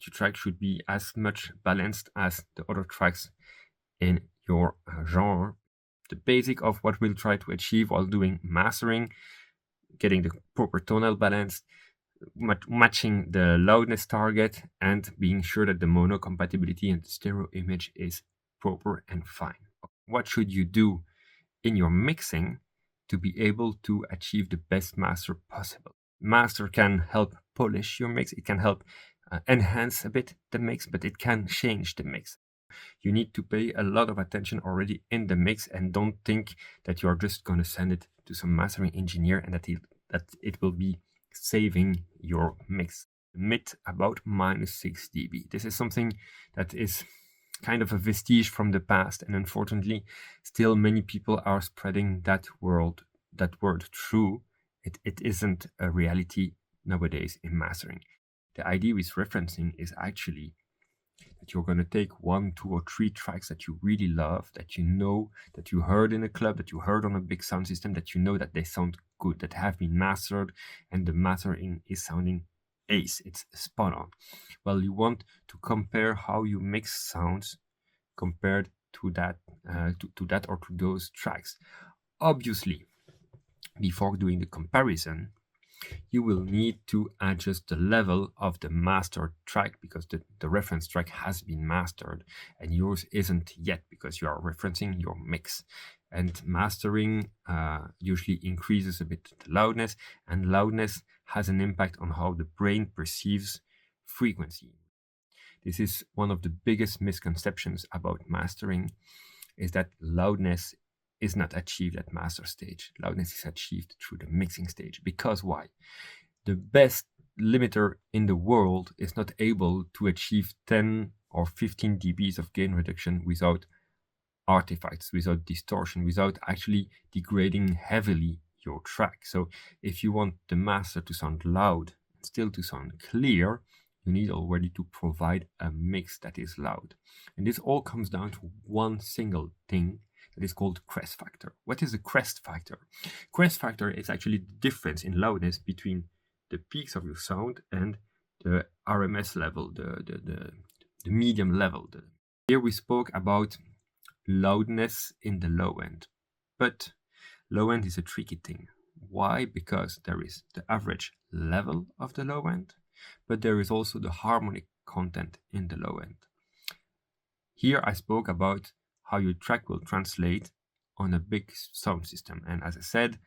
your track should be as much balanced as the other tracks in your genre. The basic of what we'll try to achieve while doing mastering, getting the proper tonal balance, matching the loudness target, and being sure that the mono compatibility and the stereo image is proper and fine. What should you do in your mixing to be able to achieve the best master possible? Master can help polish your mix. It can help enhance a bit the mix, but it can change the mix. You need to pay a lot of attention already in the mix, and don't think that you're just going to send it to some mastering engineer and that it will be saving your mix. Myth about -6 dB. This is something that is kind of a vestige from the past, and unfortunately still many people are spreading that word true. It isn't a reality nowadays in mastering. The idea with referencing is actually that you're going to take 1, 2, or 3 tracks that you really love, that you know, that you heard in a club, that you heard on a big sound system, that you know that they sound good, that have been mastered, and the mastering is sounding ace. It's spot on. Well, you want to compare how you mix sounds compared to that, or to those tracks. Obviously, before doing the comparison, you will need to adjust the level of the mastered track, because the reference track has been mastered and yours isn't yet, because you are referencing your mix. And mastering usually increases a bit the loudness, and loudness has an impact on how the brain perceives frequency. This is one of the biggest misconceptions about mastering, is that loudness is not achieved at master stage. Loudness is achieved through the mixing stage. Because why? The best limiter in the world is not able to achieve 10 or 15 dBs of gain reduction without artifacts, without distortion, without actually degrading heavily your track. So if you want the master to sound loud and still to sound clear, you need already to provide a mix that is loud. And this all comes down to one single thing that is called crest factor. What is a crest factor? Crest factor is actually the difference in loudness between the peaks of your sound and the RMS level, the medium level. Here we spoke about loudness in the low end, but low end is a tricky thing. Why? Because there is the average level of the low end, but there is also the harmonic content in the low end. Here I spoke about how your track will translate on a big sound system. And as I said,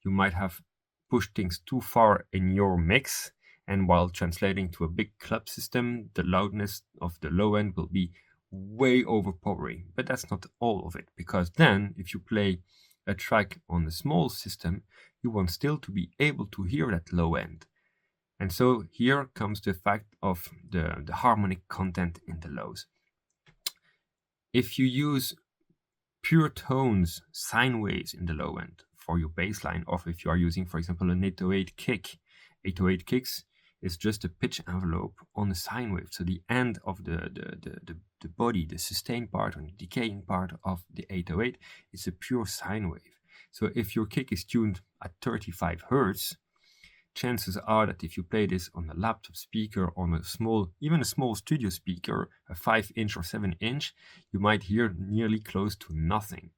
you might have pushed things too far in your mix, and while translating to a big club system, the loudness of the low end will be way overpowering. But that's not all of it, because then if you play a track on a small system, you want still to be able to hear that low end. And so here comes the fact of the harmonic content in the lows. If you use pure tones, sine waves in the low end for your bass line, or if you are using, for example, an 808 kick, 808 kicks is just a pitch envelope on a sine wave. So the end of the body, the sustained part or the decaying part of the 808 is a pure sine wave. So if your kick is tuned at 35 Hertz, chances are that if you play this on a laptop speaker, on a small, even a small studio speaker, a 5-inch or 7-inch, you might hear nearly close to nothing.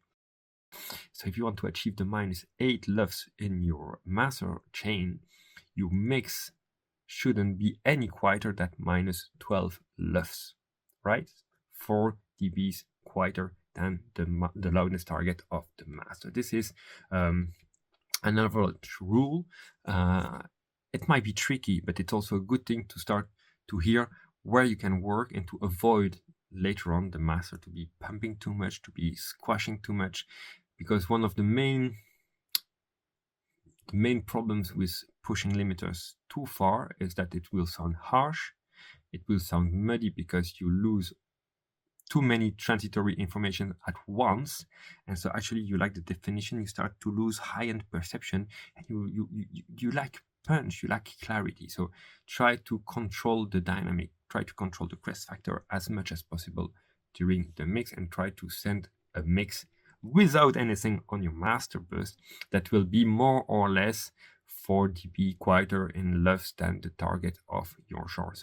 So if you want to achieve the -8 LUFS in your master chain, your mix shouldn't be any quieter than -12 LUFS, right? 4 dBs quieter than the loudness target of the master. This is another rule. It might be tricky, but it's also a good thing to start to hear where you can work and to avoid later on the master to be pumping too much, to be squashing too much, because one of the main problems with pushing limiters too far is that it will sound harsh, it will sound muddy because you lose too many transitory information at once, and so actually you lack the definition, you start to lose high-end perception, and you lack punch, you lack clarity. So try to control the dynamic, try to control the crest factor as much as possible during the mix, and try to send a mix without anything on your master bus that will be more or less 4 dB quieter in LUFS than the target of your genre. So